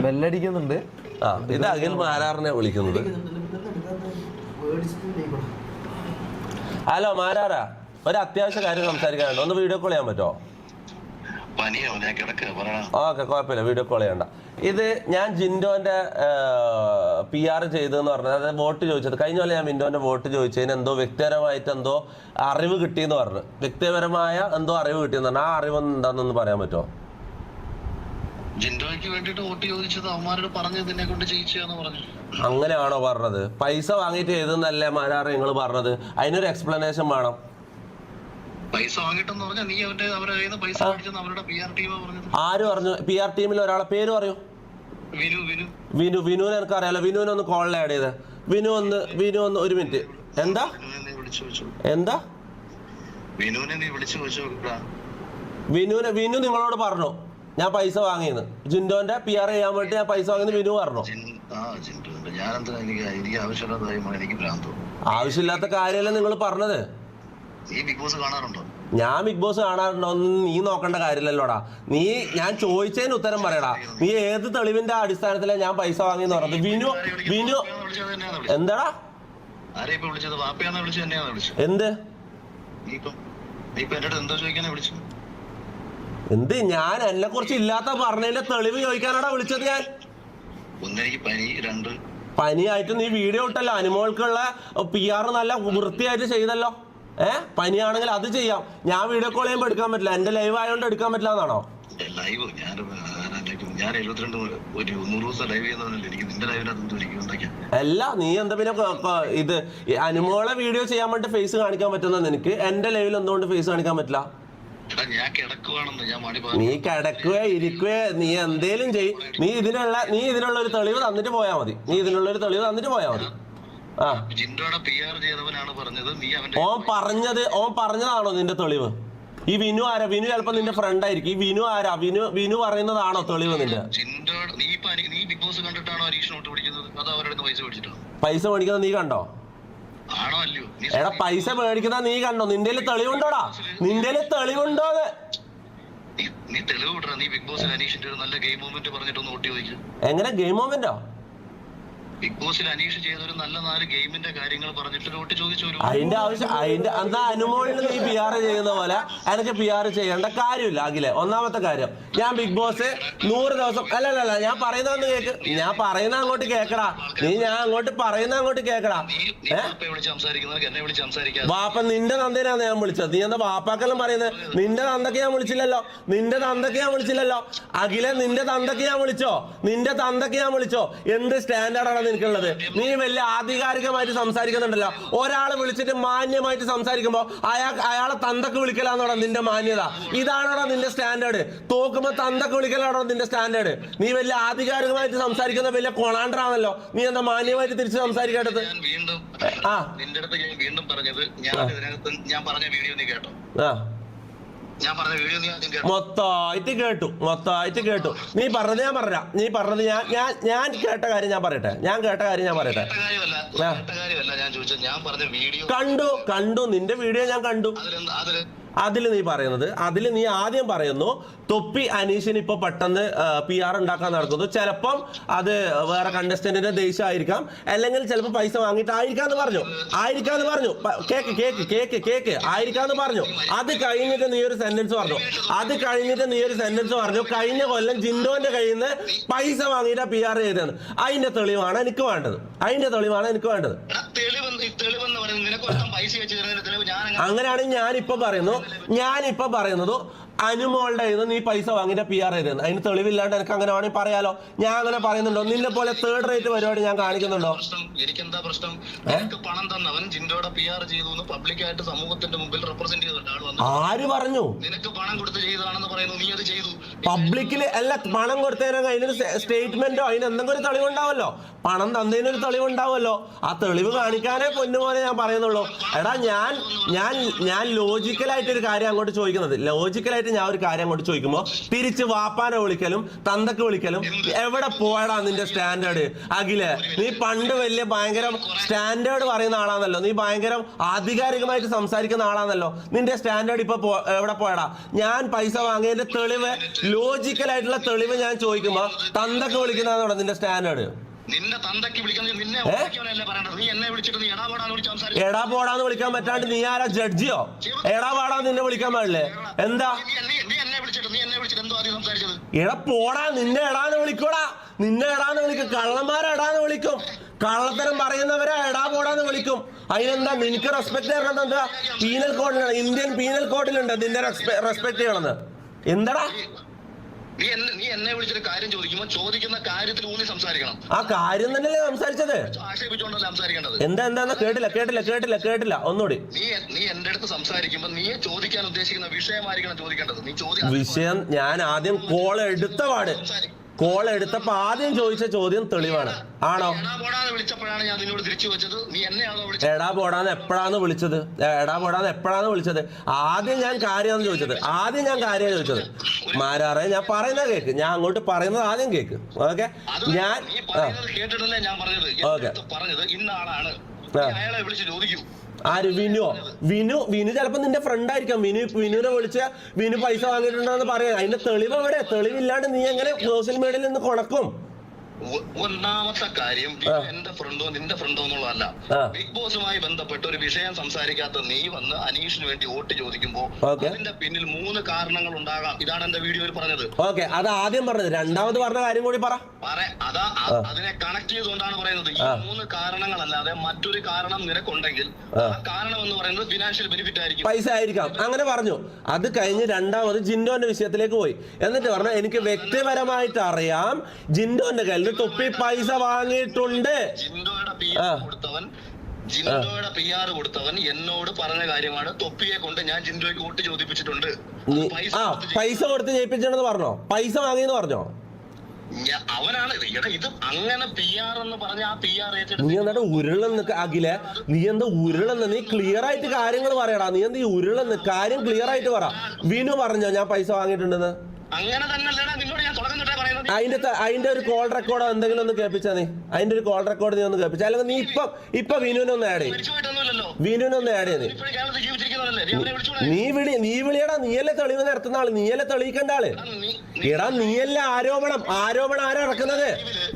ബെല്ലടിക്കുന്നുണ്ട്. ഇത് അഖിൽ മാരാറിനെ വിളിക്കുന്നത്. ഹലോ മാരാറാ, ഒരു അത്യാവശ്യ കാര്യം സംസാരിക്കാനുണ്ട്. ഒന്ന് വീഡിയോ കോൾ ചെയ്യാൻ പറ്റുമോ? ഓക്കെ, കുഴപ്പമില്ല, വീഡിയോ കോൾ ചെയ്യണ്ട. ഇത് ഞാൻ ജിൻഡോന്റെ PR ചെയ്തെന്ന് പറഞ്ഞത്, അതായത് വോട്ട് ചോദിച്ചത് കഴിഞ്ഞ പോലെ ഞാൻ മിൻഡോന്റെ വോട്ട് ചോദിച്ചതിന് എന്തോ വ്യക്തിപരമായിട്ട് എന്തോ അറിവ് കിട്ടിയെന്ന് പറഞ്ഞു. വ്യക്തിപരമായ എന്തോ അറിവ് കിട്ടിയെന്ന് പറഞ്ഞു. ആ അറിവ് എന്താണെന്നൊന്ന് പറയാൻ പറ്റുമോ? ജിൻഡോയ്ക്ക് വേണ്ടിട്ട് വോട്ട് ചോദിച്ചത് അവന്മാരോട് പറഞ്ഞതിനെ കൊണ്ട് ജയിച്ചാന്ന് പറഞ്ഞു. അങ്ങനെയാണോ പറഞ്ഞത്? പൈസ വാങ്ങിയിട്ട് എഴുതുന്നല്ലേ മാരാറ് നിങ്ങൾ പറഞ്ഞത്? അതിനൊരു എക്സ്പ്ലനേഷൻ വേണം. പൈസ വാങ്ങിട്ടെന്ന് പറഞ്ഞാൽ നീ അവരുടെ കയ്യിൽ നിന്ന് പൈസ മേടിച്ചെന്ന് അവരുടെ PR ടീമാ പറഞ്ഞത്. ആര് പറഞ്ഞു? PR ടീമിൽ ഒരാളെ പേര് പറയൂ. വിനുവിനെ എനിക്ക് അറിയാലോ. വിനുവിനെ ഒന്ന് കോളിൽ ആഡ് ചെയ്ത്. വിനു ഒന്ന് ഒരു മിനിറ്റ്. എന്താ വിനു നിങ്ങളോട് പറഞ്ഞു ഞാൻ പൈസ വാങ്ങിയെന്ന്? ജിൻഡോന്റെ PR ചെയ്യാൻ വേണ്ടി ഞാൻ പൈസ വാങ്ങിയെന്ന് വിനു പറഞ്ഞു. ആവശ്യമില്ലാത്ത കാര്യമല്ല നിങ്ങൾ പറഞ്ഞത്. ഞാൻ ബിഗ് ബോസ് കാണാറുണ്ടോ? നീ നോക്കേണ്ട കാര്യമില്ലല്ലോടാ. ഞാൻ ചോദിച്ചതിന് ഉത്തരം പറയടാ. നീ ഏത് തെളിവിന്റെ അടിസ്ഥാനത്തിലാണ് ഞാൻ പൈസ വാങ്ങിയെന്ന് പറഞ്ഞത്? വിനു എന്താടാ എന്ത് ഞാൻ എന്നെ കുറിച്ച് ഇല്ലാത്ത പറഞ്ഞതിന്റെ തെളിവ് ചോദിക്കാനാടാ വിളിച്ചത്. ഞാൻ പനിയായിട്ട് നീ വീഡിയോ ഇട്ടല്ലോ. അനുമോൾക്കുള്ള PR നല്ല വൃത്തിയായിട്ട് ചെയ്തല്ലോ. പനിയാണെങ്കിൽ അത് ചെയ്യാം. ഞാൻ വീഡിയോ കോൾ ചെയ്യുമ്പോൾ എടുക്കാൻ പറ്റില്ല. എന്റെ ലൈവ് ആയതുകൊണ്ട് എടുക്കാൻ പറ്റില്ല എന്നാണോ? അല്ല, നീ എന്താ പിന്നെ ഇത് അനുമോളെ വീഡിയോ ചെയ്യാൻ വേണ്ടി ഫേസ് കാണിക്കാൻ പറ്റുന്ന നിനക്ക് എന്റെ ലൈവിൽ എന്തുകൊണ്ട് ഫേസ് കാണിക്കാൻ പറ്റില്ല? നീ കിടക്കുകയോ ഇരിക്കുകയോ നീ എന്തേലും ചെയ്. നീ ഇതിനുള്ള ഒരു തെളിവ് തന്നിട്ട് പോയാ മതി. ഓൻ പറഞ്ഞതാണോ നിന്റെ തെളിവ്? ഈ വിനു ആരാ? വിനു ചിലപ്പോ നിന്റെ ഫ്രണ്ട് ആയിരിക്കും. ഈ വിനു ആരാ? വിനു പറയുന്നതാണോ തെളിവ് നിന്റെ? പൈസ മേടിക്കുന്നത് നീ കണ്ടോ? എടാ പൈസ മേടിക്കുന്ന നീ കണ്ടോ? നിന്റെ തെളിവുണ്ടോടാ? നിന്റെ തെളിവുണ്ടോ? എങ്ങനെ ഗെയിം മൊമെന്റോ? ബിഗ് ബോസിൽ അനീഷ് ചെയ്ത ഒരു നല്ല 4 ഗെയിമിന്റെ കാര്യങ്ങൾ പറഞ്ഞിട്ട് വോട്ട് ചോദിച്ചു. അതിന്റെ ആവശ്യം എന്നാ അനുമോളിന് നീ PR ചെയ്യുന്ന പോലെ എനിക്ക് PR ചെയ്യേണ്ട കാര്യമില്ല അഖിലെ. ഒന്നാമത്തെ കാര്യം, ഞാൻ ബിഗ് ബോസ് 100 ദിവസം അല്ലല്ല ഞാൻ പറയുന്നതെന്ന് കേക്ക്. ഞാൻ പറയുന്ന അങ്ങോട്ട് കേക്കടാ. അങ്ങോട്ട് കേക്കടാ. വാപ്പ നിന്റെ തന്തേനാണ് ഞാൻ വിളിച്ചത്. നീ എന്താ വാപ്പാക്കെല്ലാം പറയുന്നത്? നിന്റെ തന്തക്ക് ഞാൻ വിളിച്ചില്ലല്ലോ. അഖിലെ നിന്റെ തന്തക്ക് ഞാൻ വിളിച്ചോ? എന്ത് സ്റ്റാൻഡേർഡാണ് നിനക്കുള്ളത്? നീ വലിയ ആധികാരികമായിട്ട് സംസാരിക്കുന്നുണ്ടല്ലോ. ഒരാളെ വിളിച്ചിട്ട് മാന്യമായിട്ട് സംസാരിക്കുമ്പോ അയാളെ തന്തക്ക് വിളിക്കലാന്നോടാ നിന്റെ മാന്യത? ഇതാണോടാ നിന്റെ സ്റ്റാൻഡേർഡ്? തോക്കുമ്പോ തന്തക്ക് വിളിക്കലാണോ നിന്റെ സ്റ്റാൻഡേർഡ്? നീ വലിയ ആധികാരികമായിട്ട് സംസാരിക്കുന്ന വലിയ കൊണാണ്ടറാണല്ലോ. നീ എന്താ മാന്യമായിട്ട് തിരിച്ച് സംസാരിക്കേണ്ടത്? ഞാൻ പറഞ്ഞ വീഡിയോ നീ കേട്ടോ? മൊത്തമായിട്ട് കേട്ടു. നീ പറഞ്ഞത് ഞാൻ കേട്ട കാര്യം ഞാൻ പറയട്ടെ. കണ്ടു നിന്റെ വീഡിയോ ഞാൻ കണ്ടു. അതിൽ നീ ആദ്യം പറയുന്നു തൊപ്പി അനീഷിന് ഇപ്പൊ പെട്ടെന്ന് PR ഉണ്ടാക്കാൻ നടക്കുന്നു. ചിലപ്പം അത് വേറെ കണ്ടസ്റ്റന്റിന്റെ ദേഷ്യമായിരിക്കാം, അല്ലെങ്കിൽ ചിലപ്പോൾ പൈസ വാങ്ങിയിട്ടായിരിക്കാന്ന് പറഞ്ഞു. കേക്ക് ആയിരിക്കാന്ന് പറഞ്ഞു. അത് കഴിഞ്ഞിട്ട് നീ ഒരു സെന്റൻസ് പറഞ്ഞു. കഴിഞ്ഞ കൊല്ലം ജിൻഡോന്റെ കയ്യിൽ നിന്ന് പൈസ വാങ്ങിയിട്ടാ PR ചെയ്തത്. അതിന്റെ തെളിവാണ് എനിക്ക് വേണ്ടത്. അങ്ങനെയാണെങ്കിൽ ഞാനിപ്പോ പറയുന്നത് അനുമോളുടെ നീ പൈസ വാങ്ങിയിട്ട് PR ചെയ്തത്. അതിന് തെളിവില്ലാണ്ട് എനിക്ക് അങ്ങനെ വേണമെങ്കിൽ പറയാലോ. ഞാൻ അങ്ങനെ പറയുന്നുണ്ടോ? നിന്നെ പോലെ 3rd റേറ്റ് പരിപാടി ഞാൻ കാണിക്കുന്നുണ്ടോ? എനിക്കെന്താ പ്രശ്നം? പണം തന്നവൻ ജിൻഡോയുടെ PR ചെയ്തു പബ്ലിക്കായിട്ട് സമൂഹത്തിന്റെ മുമ്പിൽ റെപ്രസെന്റ് ചെയ്തിട്ടാണ്. ആര് പറഞ്ഞു? നിനക്ക് പണം കൊടുത്ത് ചെയ്തതാണെന്ന് പറയുന്നു. നീ അത് ചെയ്തു പബ്ലിക്കില് അല്ല. പണം കൊടുത്തതിനൊക്കെ അതിനൊരു സ്റ്റേറ്റ്മെന്റോ അതിന് എന്തെങ്കിലും ഒരു തെളിവുണ്ടാവല്ലോ. പണം തന്നതിനൊരു തെളിവുണ്ടാവുമല്ലോ. ആ തെളിവ് കാണിക്കാനേ പൊന്നുപോലെ ഞാൻ പറയുന്നുള്ളൂ. എടാ ഞാൻ ലോജിക്കലായിട്ടൊരു കാര്യം അങ്ങോട്ട് ചോദിക്കുന്നത്. വിളിച്ചിട്ട് ഞാൻ ഒരു കാര്യം അങ്ങോട്ട് ചോദിക്കുമ്പോ തിരിച്ച് വാപ്പാനെ വിളിക്കലും തന്തക്ക് വിളിക്കലും എവിടെ പോയടാ നിന്റെ സ്റ്റാൻഡേർഡ്? അഖിലെ, നീ പണ്ട് വലിയ ഭയങ്കര സ്റ്റാൻഡേർഡ് പറയുന്ന ആളാണല്ലോ, നീ ഭയങ്കര ആധികാരികമായിട്ട് സംസാരിക്കുന്ന ആളാണല്ലോ. നിന്റെ സ്റ്റാൻഡേർഡ് ഇപ്പൊ എവിടെ പോയടാ? ഞാൻ പൈസ വാങ്ങിയതിന്റെ തെളിവ്, ലോജിക്കലായിട്ടുള്ള തെളിവ് ഞാൻ ചോദിക്കുമ്പോ തന്തക്ക് വിളിക്കുന്നതാണോ നിന്റെ സ്റ്റാൻഡേർഡ്? നിന്റെ തന്തയ്ക്ക് വിളിക്കുന്നത് നിന്നെ പറയണ്ടത്. നീ എന്നെ വിളിച്ചിട്ട് നീ എടാ പോടാന്ന് വിളിച്ചാൽ എടാ പോടാന്ന് വിളിക്കാൻ പറ്റാണ്ട് നീ ആരാ, ജഡ്ജിയോ? എടാ പോടാ നിന്നെ വിളിക്കാൻ പാടില്ലേ? എന്താ എന്നെ വിളിച്ചിട്ട് എന്തോ ആദ്യം സംസാരിച്ചത്? എടാ പോടാ, നിന്നെ എടാന്ന് വിളിക്കൂടാ, നിന്നെ എടാന്ന് വിളിക്കും. കള്ളന്മാരെ എടാന്ന് വിളിക്കും, കള്ളത്തരം പറയുന്നവരെ എടാ പോടാന്ന് വിളിക്കും. അതിനെന്താ നിനക്ക് റെസ്പെക്ട് ചെയ്യണമെന്ന്? എന്താ പീനൽ കോഡിലാണ്, ഇന്ത്യൻ പീനൽ കോഡിലുണ്ട് നിന്നെ റെസ്പെക്ട് ചെയ്യണമെന്ന്. എന്താടാ നീ എന്നെ വിളിച്ചൊരു കാര്യം ചോദിക്കുമ്പോ ചോദിക്കുന്ന കാര്യത്തിൽ ഊന്നി സംസാരിക്കണം. ആ കാര്യം തന്നെയല്ലേ സംസാരിച്ചത്? ആക്ഷേപിച്ചോണ്ടല്ലേ സംസാരിക്കേണ്ടത്. എന്താ കേട്ടില്ല ഒന്നുകൂടി. നീ എന്റെ അടുത്ത് സംസാരിക്കുമ്പോ നീ ചോദിക്കാൻ ഉദ്ദേശിക്കുന്ന വിഷയമായിരിക്കണം ചോദിക്കേണ്ടത്. നീ വിഷയം ഞാൻ ആദ്യം കോൾ എടുത്തപ്പോ ആദ്യം ചോദിച്ച ചോദ്യം തെളിവാണ്. ആണോ? വിളിച്ചപ്പോഴാണ് ഞാൻ നിന്നോട് തിരിച്ചു വെച്ചത്. നീ എന്നെയാണോ എടാ പോടാന്ന് എപ്പോഴാന്ന് വിളിച്ചത്? ആദ്യം ഞാൻ കാര്യമാണെന്ന് ചോദിച്ചത്. മാരാറെ, ഞാൻ പറയുന്നത് കേക്ക്, ഞാൻ അങ്ങോട്ട് പറയുന്നത് ആദ്യം കേക്ക്. ഓക്കെ, ഞാൻ കേട്ടിട്ടല്ലേ ഞാൻ പറഞ്ഞത് ഇന്ന ആളാണ്, അയാളെ വിളിച്ച് ചോദിക്കും. ആര്? വിനു ചിലപ്പോ നിന്റെ ഫ്രണ്ട് ആയിരിക്കാം. വിനുവിനെ വിളിച്ച വിനു പൈസ വാങ്ങിയിട്ടുണ്ടെന്ന് പറയാം. അതിന്റെ തെളിവ് എവിടെ? തെളിവില്ലാണ്ട് നീ എങ്ങനെ സോഷ്യൽ മീഡിയയിൽ നിന്ന് കൊണക്കും? ഒന്നാമത്തെ കാര്യം എന്റെ ഫ്രണ്ടോ നിന്റെ ഫ്രണ്ടോ എന്നുള്ളതല്ല. ബിഗ് ബോസുമായി ബന്ധപ്പെട്ട് ഒരു വിഷയം സംസാരിക്കാത്ത നീ വന്ന് അനീഷിന് വേണ്ടി വോട്ട് ചോദിക്കുമ്പോ അതിന്റെ പിന്നിൽ 3 കാരണങ്ങൾ ഉണ്ടാകാം. ഇതാണ് എന്റെ വീഡിയോയിൽ പറഞ്ഞത്. ഓക്കെ, അത് ആദ്യം പറഞ്ഞത്. രണ്ടാമത് പറഞ്ഞ കാര്യം കൂടി അതിനെ കണക്ട് ചെയ്തുകൊണ്ടാണ് പറയുന്നത്. ഈ 3 കാരണങ്ങളല്ലാതെ മറ്റൊരു കാരണം നിനക്കുണ്ടെങ്കിൽ ആ കാരണം എന്ന് പറയുന്നത് ഫിനാൻഷ്യൽ ബെനിഫിറ്റ് ആയിരിക്കും, പൈസ ആയിരിക്കാം. അങ്ങനെ പറഞ്ഞു. അത് കഴിഞ്ഞ് രണ്ടാമത് ജിൻഡോന്റെ വിഷയത്തിലേക്ക് പോയി. എന്നിട്ട് പറഞ്ഞു എനിക്ക് വ്യക്തിപരമായിട്ട് അറിയാം ജിൻഡോന്റെ കയ്യിൽ തൊപ്പി പൈസ വാങ്ങിയിട്ടുണ്ട്. ജിൻഡോയുടെ PR കൊടുത്തവൻ എന്നോട് പറഞ്ഞ കാര്യമാണ്. തൊപ്പിയെ കൊണ്ട് ഞാൻ ജിൻഡോയ്ക്ക് വോട്ട് ചോദിപ്പിച്ചിട്ടുണ്ട്. പൈസ കൊടുത്ത് ജയിപ്പിച്ചെന്ന് പറഞ്ഞോ? പൈസ വാങ്ങിയെന്ന് പറഞ്ഞോ? അവനാണ് ഇത് അങ്ങനെ PR എന്ന് പറഞ്ഞ ആ PR നീ എന്നിട്ട് ഉരുളെന്ന് അഖിലെ, നീ എന്താ ഉരുളെന്ന്? നീ ക്ലിയർ ആയിട്ട് കാര്യങ്ങൾ പറയടാ. നീ എന്താ ഈ ഉരുളെന്ന്? കാര്യം ക്ലിയർ ആയിട്ട് പറ. വിനു പറഞ്ഞോ ഞാൻ പൈസ വാങ്ങിയിട്ടുണ്ടെന്ന്? അങ്ങനെ തന്നെയല്ലടാ നിന്നോട് ഞാൻ തുടക്കം തൊട്ടേ പറയുന്നത്. അതിന്റെ ഒരു കോൾ റെക്കോർഡോ എന്തെങ്കിലും ഒന്ന് കേൾപ്പിച്ചാ നീ. അതിന്റെ ഒരു കോൾ റെക്കോർഡ് നീ ഒന്ന് കേൾപ്പിച്ചാ. അല്ലെങ്കിൽ നീ ഇപ്പൊ വിനുവിനൊന്ന് ആഡ് ചെയ്യും. വിനുവിനൊന്ന് ആഡ് ചെയ്ത് നീ വിളിയടാ. നീയല്ലേ തെളിവ് നടത്തുന്ന ആള്, നീയല്ലേ തെളിയിക്കേണ്ട ആള്. എടാ നീയല്ലേ ആരോപണം ആരാ ഇറക്കുന്നത്?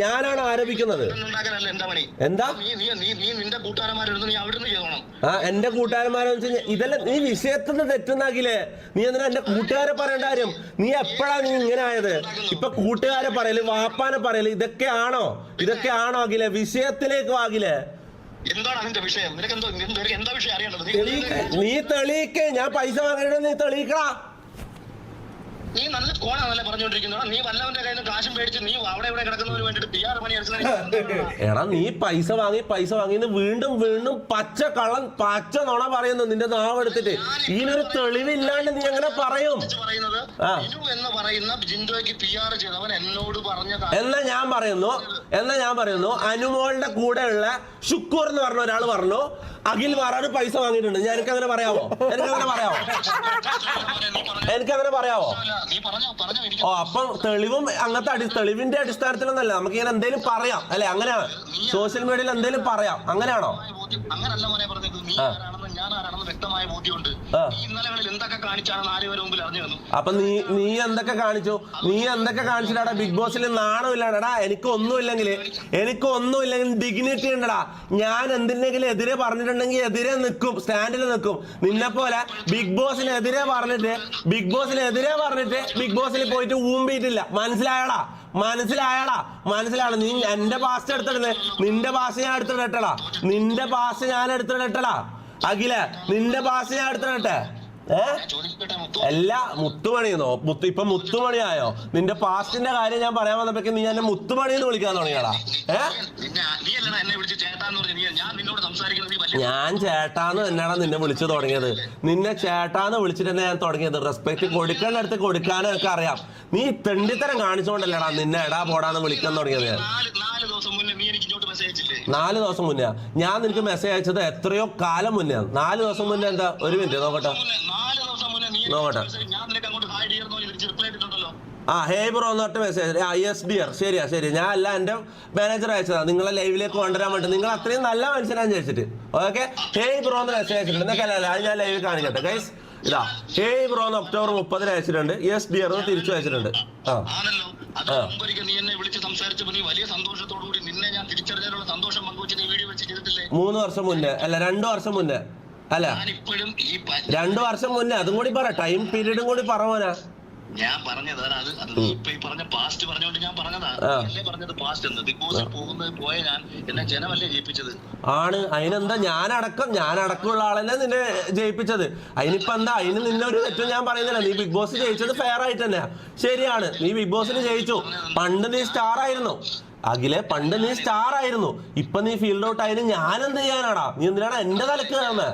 ഞാനാണ് ആരോപിക്കുന്നത്. എന്താ എന്റെ കൂട്ടുകാരന്മാരെന്ന് വെച്ച് കഴിഞ്ഞാൽ ഇതെല്ലാം നീ വിഷയത്തിൽ നിന്ന് തെറ്റുന്നാക്കില്ലേ? നീ എന്തിനാ എന്റെ കൂട്ടുകാരെ പറയേണ്ട കാര്യം? നീ എപ്പോഴാ നീ ഇങ്ങനെ ആയത്? ഇപ്പൊ കൂട്ടുകാരെ പറയല്, വാപ്പാനെ പറയല്, ഇതൊക്കെയാണോ അഖിലെ? വിഷയത്തിലേക്ക് ആകില്ലേ? നീ തെളിയിക്കേ. ഞാൻ പൈസ വാങ്ങിയിട്ട് നീ തെളിയിക്കടാ. നീ നല്ല കോണാണല്ലേ പറഞ്ഞോണ്ടിരിക്കുന്നത്. നീ വല്ലവന്റെ കയ്യിൽ നിന്ന് കാശും മേടിച്ച് നീ അവിടെ ഇവിടെ കിടക്കുന്നതിന് വേണ്ടിട്ട് PR പണി എടുക്കുന്നത്. എടാ നീ പൈസ വാങ്ങി വീണ്ടും പച്ച നുണ പറയുന്നു നിന്റെ നാവ് എടുത്തിട്ട്. ഇതിനൊരു തെളിവില്ലാണ്ട് നീ എങ്ങനെ പറയും? എന്നാ ഞാൻ പറയുന്നു അനുമോളുടെ കൂടെ ഉള്ള ഷുക്കൂർ എന്ന് പറഞ്ഞ ഒരാൾ പറഞ്ഞു അഖിൽ മാറാട് പൈസ വാങ്ങിയിട്ടുണ്ട്. എനിക്കങ്ങനെ പറയാവോ? ഓ, അപ്പം തെളിവും അങ്ങനത്തെ തെളിവിന്റെ അടിസ്ഥാനത്തിലൊന്നല്ല. നമുക്ക് ഇങ്ങനെ എന്തെങ്കിലും പറയാം അല്ലെ? അങ്ങനെയാണ് സോഷ്യൽ മീഡിയയിൽ എന്തെങ്കിലും പറയാം. അങ്ങനെയാണോ? അപ്പൊ നീ എന്തൊക്കെ കാണിച്ചിട്ടാടാ ബിഗ് ബോസിൽ? നാണമില്ലാടാ. എനിക്കൊന്നുമില്ലെങ്കിൽ ഡിഗ്നിറ്റി ഉണ്ടടാ. ഞാൻ എന്തിനെങ്കിലും എതിരെ പറഞ്ഞിട്ടുണ്ടെങ്കിൽ എതിരെ നിൽക്കും, സ്റ്റാൻഡിൽ നിൽക്കും. നിന്നെ പോലെ ബിഗ് ബോസിനെതിരെ പറഞ്ഞിട്ട് ബിഗ് ബോസിൽ പോയിട്ട് ഊമ്പിയിട്ടില്ല. മനസ്സിലായടാ? നീ എന്റെ ഭാഷ എടുത്തിടുന്നേ. നിന്റെ ഭാഷ ഞാൻ എടുത്തിടട്ടടാ. അഖിലെ, നിന്റെ ഭാഷ ഞാൻ എടുത്തിടട്ടെ. എല്ലാ മുത്തുമണിയെന്നോ? ഇപ്പൊ മുത്തുമണിയായോ? നിന്റെ പാസ്റ്റിന്റെ കാര്യം ഞാൻ പറയാൻ വന്നപ്പോ നീ എന്നെ മുത്തുമണി എന്ന് വിളിക്കാൻ തുടങ്ങിയാടാ. ഞാൻ ചേട്ടാന്ന് തന്നെയാണ് നിന്നെ വിളിച്ചു തുടങ്ങിയത്. നിന്നെ ചേട്ടാന്ന് വിളിച്ചിട്ട് തന്നെ ഞാൻ തുടങ്ങിയത്. റെസ്പെക്ട് കൊടുക്കേണ്ടടുത്ത് കൊടുക്കാനും ഒക്കെ അറിയാം. നീ തെണ്ടിത്തരം കാണിച്ചോണ്ടല്ലേടാ നിന്നെ എടാ പോടാന്ന് വിളിക്കാൻ തുടങ്ങിയത്. 4 ദിവസം മുന്നേ ഞാൻ നിനക്ക് മെസ്സേജ് അയച്ചത് എത്രയോ കാലം മുന്നേ. 4 ദിവസം മുന്നേ എന്താ? ഒരു മിനിറ്റ് നോക്കട്ടെ. 4 ദിവസം മുന്നേ നീ നോക്കട്ടെ. ഞാൻ നിനക്ക് അങ്ങോട്ട് ഹായ് ഡിയർ എന്ന് തിരിച്ച് റിപ്ലൈ ഇട്ടിട്ടുണ്ടല്ലോ. ഹേ ബ്രോ എന്ന് പറഞ്ഞ മെസ്സേജ്. Yes dear. ശരി. ഞാൻ അല്ല, എന്റെ മാനേജർ അയച്ചതാ നിങ്ങളെ ലൈവിലേക്ക് കൊണ്ടുവരാൻ വേണ്ടി. നിങ്ങൾ അത്രയും നല്ല മനുഷ്യനാന്ന് ചോദിച്ചിട്ട്. ഓക്കെ, ഹേ ബ്രോ എന്ന് മെസ്സേജ് അയച്ചിട്ടുണ്ട്. എന്നൊക്കെയല്ല, അത് ഞാൻ ലൈവിൽ കാണിക്കട്ടെ ഗൈസ്. ഇതാ ഹേ ബ്രോ എന്ന് ഒക്ടോബർ 30 അയച്ചിട്ടുണ്ട്. യെസ് ഡിയർ എന്ന് തിരിച്ചു അയച്ചിട്ടുണ്ട്. ആണല്ലോ. അത് മുമ്പൊരിക്കൽ നീ എന്നെ വിളിച്ച് സംസാരിച്ചപ്പോൾ നീ വലിയ സന്തോഷത്തോടുകൂടി നിന്നെ ഞാൻ തിരിച്ചറിഞ്ഞതിനുള്ള സന്തോഷം പങ്കുവെച്ച് നീ വീഡിയോ വെച്ച് ചെയ്തിട്ടില്ലേ? 3 വർഷം മുന്നേ അല്ല 2 വർഷം മുന്നേ അല്ല ഞാനിപ്പോഴും ഈ 2 വർഷം മുന്നേ. അതും കൂടി പറ, ടൈം പീരീഡും കൂടി പറവനാ. ഞാൻ പറഞ്ഞത് അത് നീ ഇപ്പൊ ഈ പറഞ്ഞ പാസ്റ്റ് പറഞ്ഞോണ്ട് ഞാൻ പറഞ്ഞതാ. അല്ലേ പറഞ്ഞത് പാസ്റ്റ് എന്ന്. ബിഗ് ബോസിൽ പോയ ഞാൻ എന്നെ ജനമല്ലേ ജയിപ്പിച്ചത്. ആണ്, അതിനെന്താ? ഞാനടക്കമുള്ള ആളെന്നെ നിന്നെ ജയിപ്പിച്ചത്. അതിനിപ്പോ എന്താ? അതിന് നിന്നെ ഒരു തെറ്റും ഞാൻ പറയുന്നില്ല. നീ ബിഗ് ബോസ് ജയിച്ചത് ഫെയർ ആയിട്ട് തന്നെയാ. ശരിയാണ്, നീ ബിഗ് ബോസിൽ ജയിച്ചു. പണ്ട് നീ സ്റ്റാർ ആയിരുന്നു അഖിലെ, പണ്ട് നീ സ്റ്റാർ ആയിരുന്നു. ഇപ്പൊ നീ ഫീൽഡ് ഔട്ട് ആയാലും ഞാൻ എന്ത് ചെയ്യാനാടാ? നീ എന്തിനാണ് എന്റെ തലക്ക് കയറുന്നത്?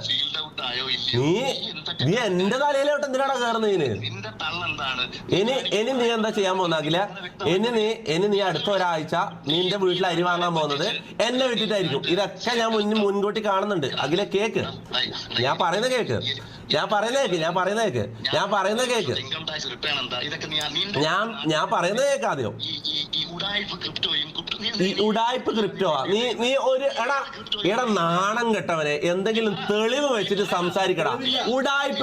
നീ എന്റെ തലയിലോട്ട് എന്തിനാടാ കയറുന്നതിന്? ഇനി നീ എന്താ ചെയ്യാൻ പോകുന്ന അഖിലെ? ഇനി നീ അടുത്ത ഒരാഴ്ച നിന്റെ വീട്ടിൽ അരി വാങ്ങാൻ പോകുന്നത് എന്നെ വിട്ടിട്ടായിരിക്കും. ഇതൊക്കെ ഞാൻ മുൻകൂട്ടി കാണുന്നുണ്ട് അഖിലെ. കേക്ക്, ഞാൻ പറയുന്ന കേക്ക്. ഞാൻ പറയുന്ന കേക്ക് ആദ്യം. ഈ ഉഡായിപ്പ് ക്രിപ്റ്റോ നീ ഒരു എടാ നാണം കെട്ടവനെ, എന്തെങ്കിലും തെളിവ് വെച്ചിട്ട് സംസാരിക്കടാ. ഉഡായിപ്പ്